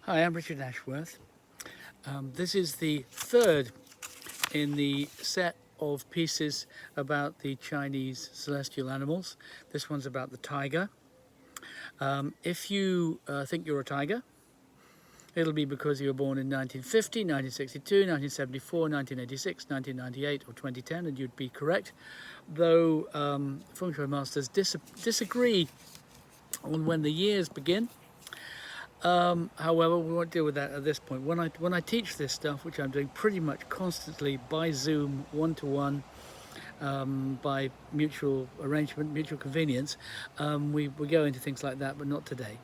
Hi, I'm Richard Ashworth. This is the third in the set of pieces about the Chinese celestial animals. This one's about the tiger. If you think you're a tiger, it'll be because you were born in 1950, 1962, 1974, 1986, 1998 or 2010, and you'd be correct. Though Feng Shui masters disagree on when the years begin. However, we won't deal with that at this point. When I teach this stuff, which I'm doing pretty much constantly by Zoom, one-to-one, by mutual arrangement, mutual convenience, we go into things like that, but not today.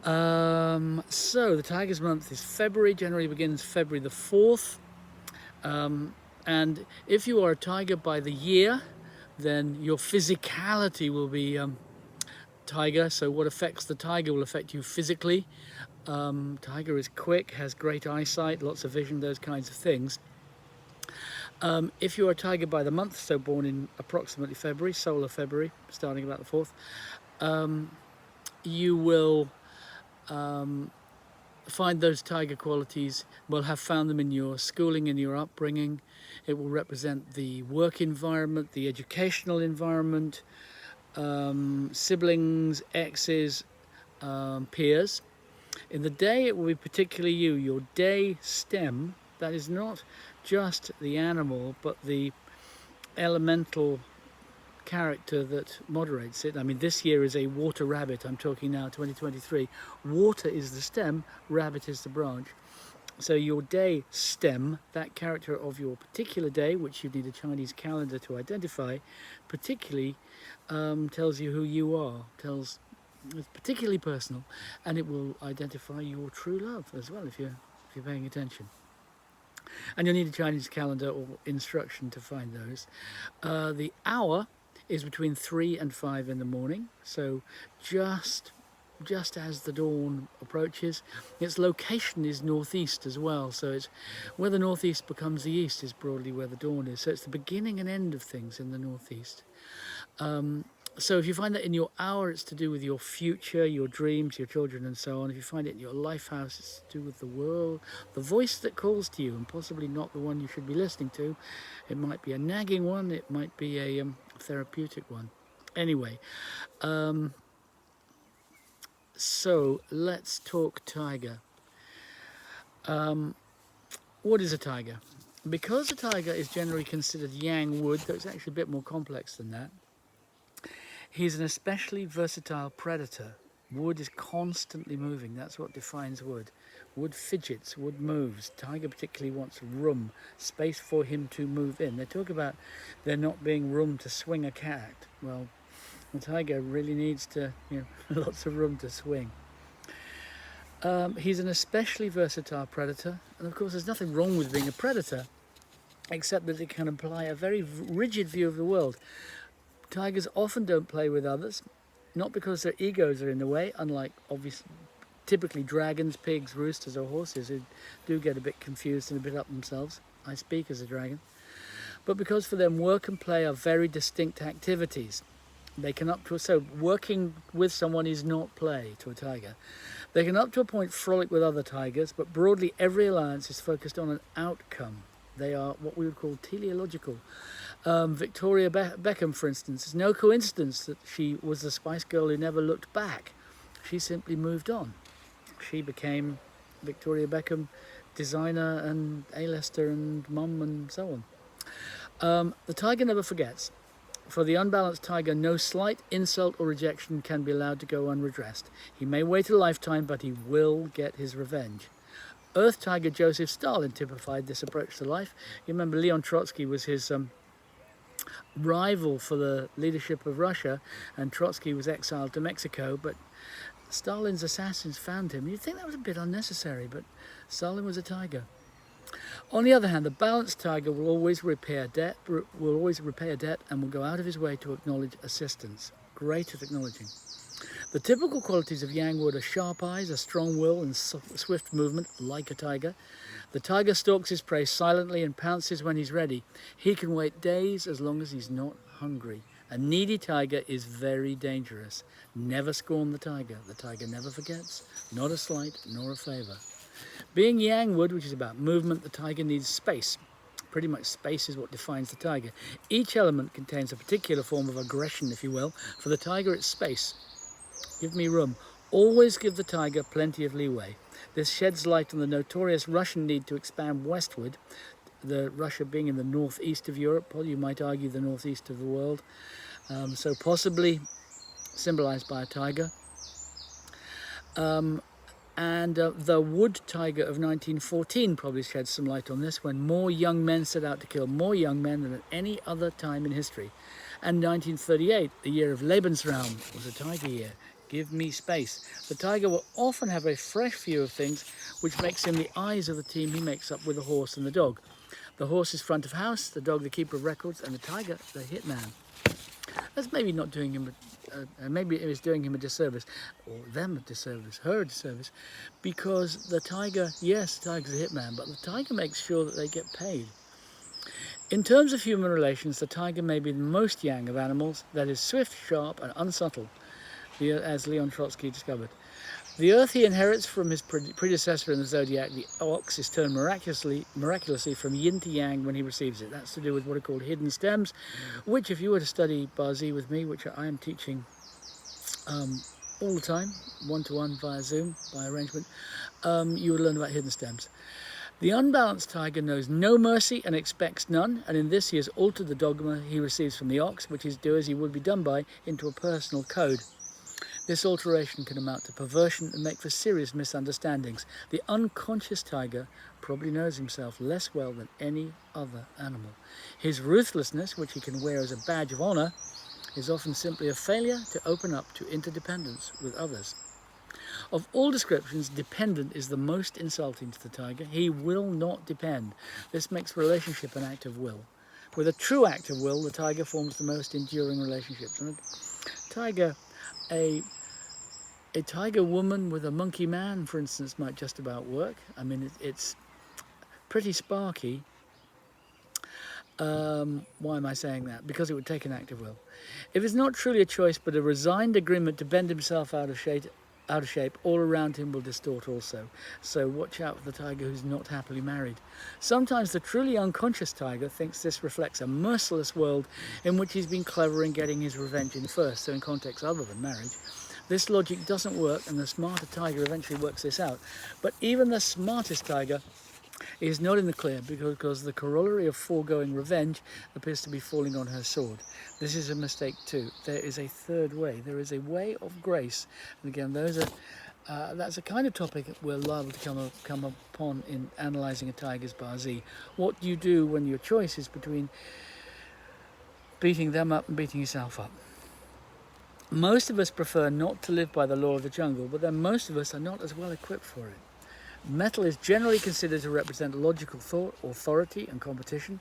So the Tiger's month is February. Generally begins February the 4th. And if you are a tiger by the year, then your physicality will be tiger. So what affects the tiger will affect you physically. Tiger is quick, has great eyesight, lots of vision, those kinds of things. If you're a tiger by the month, so born in approximately February, solar February, starting about the 4th, you will find those tiger qualities, will have found them in your schooling, in your upbringing. It will represent the work environment, the educational environment, siblings, exes, peers. In the day, it will be particularly you, your day stem. That is not just the animal, but the elemental character that moderates it. I mean, this year is a water rabbit. I'm talking now 2023. Water is the stem, rabbit is the branch. So your day stem, that character of your particular day, which you need a Chinese calendar to identify, particularly tells you who you are, it's particularly personal, and it will identify your true love as well if you're paying attention. And you'll need a Chinese calendar or instruction to find those. The hour is between 3 and 5 in the morning, so just as the dawn approaches. Its location is northeast as well, so it's where the northeast becomes the east is broadly where the dawn is. So it's the beginning and end of things in the northeast. So if you find that in your hour, it's to do with your future, your dreams, your children, and so on. If you find it in your life house, it's to do with the world, the voice that calls to you, and possibly not the one you should be listening to. It might be a nagging one, it might be a therapeutic one. Anyway, so let's talk tiger. What is a tiger? Because a tiger is generally considered yang wood, though it's actually a bit more complex than that, he's an especially versatile predator. Wood is constantly moving. That's what defines wood. Wood fidgets, wood moves. Tiger particularly wants room, space for him to move in. They talk about there not being room to swing a cat. Well, the tiger really needs to, lots of room to swing. He's an especially versatile predator, and of course there's nothing wrong with being a predator, except that it can imply a very rigid view of the world. Tigers often don't play with others, not because their egos are in the way, unlike typically dragons, pigs, roosters or horses who do get a bit confused and a bit up themselves. I speak as a dragon. But because for them work and play are very distinct activities. So working with someone is not play to a tiger. They can up to a point frolic with other tigers, but broadly every alliance is focused on an outcome. They are what we would call teleological. Victoria Beckham, for instance, it's no coincidence that she was the Spice Girl who never looked back. She simply moved on. She became Victoria Beckham, designer and A-lister and mum and so on. The tiger never forgets. For the unbalanced tiger, no slight, insult or rejection can be allowed to go unredressed. He may wait a lifetime, but he will get his revenge. Earth tiger Joseph Stalin typified this approach to life. You remember Leon Trotsky was his rival for the leadership of Russia, and Trotsky was exiled to Mexico, but Stalin's assassins found him. You'd think that was a bit unnecessary, but Stalin was a tiger. On the other hand, the balanced tiger will always repay a debt and will go out of his way to acknowledge assistance. Great at acknowledging. The typical qualities of yang wood are sharp eyes, a strong will and swift movement, like a tiger. The tiger stalks his prey silently and pounces when he's ready. He can wait days as long as he's not hungry. A needy tiger is very dangerous. Never scorn the tiger. The tiger never forgets, not a slight nor a favour. Being yangwood, which is about movement, the tiger needs space. Pretty much space is what defines the tiger. Each element contains a particular form of aggression, if you will. For the tiger, it's space. Give me room. Always give the tiger plenty of leeway. This sheds light on the notorious Russian need to expand westward, Russia being in the northeast of Europe, or you might argue the northeast of the world, so possibly symbolized by a tiger. The wood tiger of 1914 probably sheds some light on this, when more young men set out to kill more young men than at any other time in history. And 1938, the year of Lebensraum, was a tiger year. Give me space. The tiger will often have a fresh view of things, which makes him the eyes of the team he makes up with the horse and the dog. The horse is front of house, the dog the keeper of records, and the tiger the hitman. That's maybe not doing him, maybe it is doing him a disservice, or them a disservice, her a disservice, because the tiger, yes, the tiger's a hitman, but the tiger makes sure that they get paid. In terms of human relations, the tiger may be the most yang of animals, that is swift, sharp, and unsubtle, as Leon Trotsky discovered. The earth he inherits from his predecessor in the zodiac, the ox, is turned miraculously from yin to yang when he receives it. That's to do with what are called hidden stems, which if you were to study Bazi with me, which I am teaching all the time, one-to-one via Zoom, by arrangement, you would learn about hidden stems. The unbalanced tiger knows no mercy and expects none, and in this he has altered the dogma he receives from the ox, which is do as he would be done by, into a personal code. This alteration can amount to perversion and make for serious misunderstandings. The unconscious tiger probably knows himself less well than any other animal. His ruthlessness, which he can wear as a badge of honour, is often simply a failure to open up to interdependence with others. Of all descriptions, dependent is the most insulting to the tiger. He will not depend. This makes relationship an act of will. With a true act of will, the tiger forms the most enduring relationships. And a tiger woman with a monkey man, for instance, might just about work. I mean, it's pretty sparky. Why am I saying that? Because it would take an act of will. If it's not truly a choice, but a resigned agreement to bend himself out of shape, all around him will distort also. So watch out for the tiger who's not happily married. Sometimes the truly unconscious tiger thinks this reflects a merciless world in which he's been clever in getting his revenge in first, so in contexts other than marriage. This logic doesn't work, and the smarter tiger eventually works this out. But even the smartest tiger is not in the clear, because the corollary of foregoing revenge appears to be falling on her sword. This is a mistake too. There is a third way. There is a way of grace. And again, that's a kind of topic we're liable to come upon in analysing a tiger's Bazi. What do you do when your choice is between beating them up and beating yourself up? Most of us prefer not to live by the law of the jungle, but then most of us are not as well equipped for it. Metal is generally considered to represent logical thought, authority, and competition.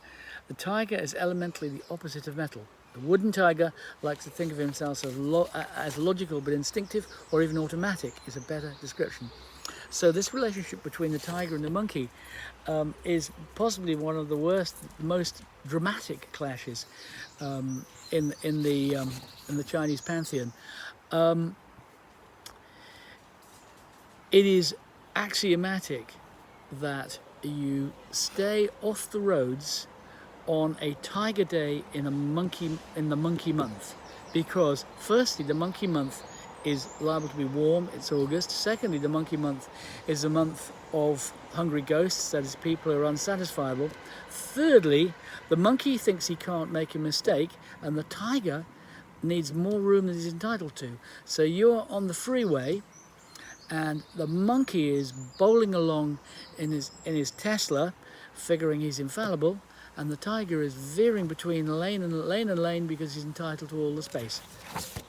The tiger is elementally the opposite of metal. The wooden tiger likes to think of himself as logical but instinctive, or even automatic is a better description. So this relationship between the tiger and the monkey is possibly one of the worst, most dramatic clashes in the Chinese pantheon. It is axiomatic that you stay off the roads on a tiger day in the monkey month, because firstly the monkey month is liable to be warm, it's August. Secondly, the monkey month is a month of hungry ghosts, that is people who are unsatisfiable. Thirdly, the monkey thinks he can't make a mistake, and the tiger needs more room than he's entitled to. So you're on the freeway and the monkey is bowling along in his Tesla, figuring he's infallible, and the tiger is veering between lane and lane because he's entitled to all the space.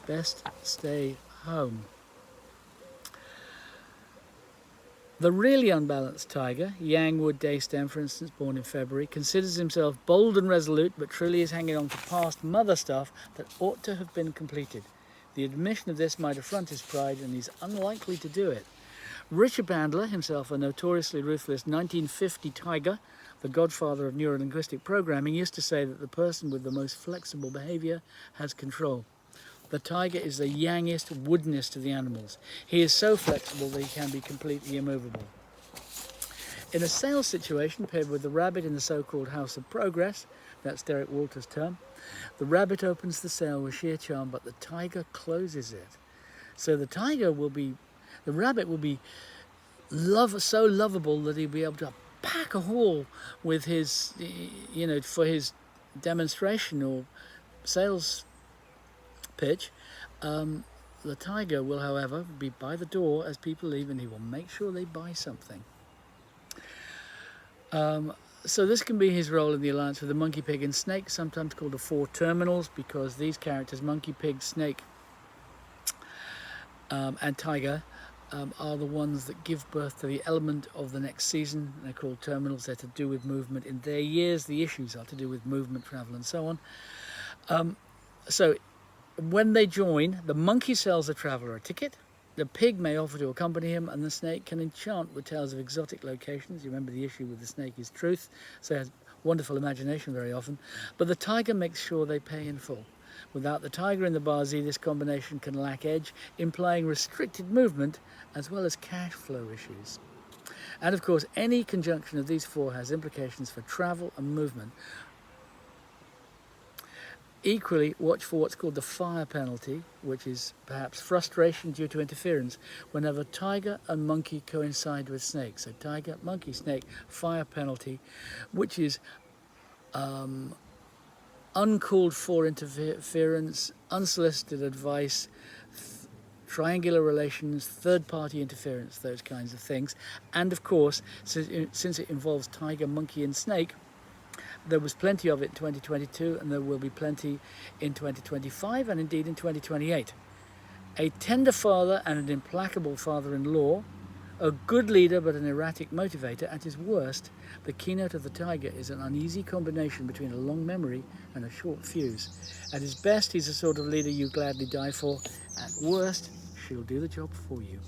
Best stay home. The really unbalanced tiger, Yangwood Daystem, for instance, born in February, considers himself bold and resolute, but truly is hanging on to past mother stuff that ought to have been completed. The admission of this might affront his pride, and he's unlikely to do it. Richard Bandler, himself a notoriously ruthless 1950 tiger, the godfather of neurolinguistic programming, used to say that the person with the most flexible behavior has control. The tiger is the yangest, woodenest of the animals. He is so flexible that he can be completely immovable. In a sales situation paired with the rabbit in the so-called House of Progress, that's Derek Walter's term, the rabbit opens the sale with sheer charm, but the tiger closes it. So the rabbit will be so lovable that he'll be able to pack a haul with his, for his demonstration or sales pitch. The tiger will, however, be by the door as people leave, and he will make sure they buy something. So this can be his role in the alliance with the monkey, pig and snake, sometimes called the four terminals, because these characters, monkey, pig, snake and tiger, are the ones that give birth to the element of the next season. They're called terminals. They're to do with movement. In their years, the issues are to do with movement, travel and so on. So when they join, the monkey sells the traveller a ticket, the pig may offer to accompany him, and the snake can enchant with tales of exotic locations. You remember the issue with the snake is truth, so it has wonderful imagination very often. But the tiger makes sure they pay in full. Without the tiger in the bazi, this combination can lack edge, implying restricted movement as well as cash flow issues. And of course, any conjunction of these four has implications for travel and movement. Equally, watch for what's called the fire penalty, which is perhaps frustration due to interference whenever tiger and monkey coincide with snake. So tiger, monkey, snake, fire penalty, which is uncalled for interference, unsolicited advice, triangular relations, third-party interference, those kinds of things. And of course, since it involves tiger, monkey and snake, there was plenty of it in 2022, and there will be plenty in 2025 and indeed in 2028. A tender father and an implacable father-in-law, a good leader but an erratic motivator. At his worst, the keynote of the tiger is an uneasy combination between a long memory and a short fuse. At his best, he's the sort of leader you gladly die for. At worst, she'll do the job for you.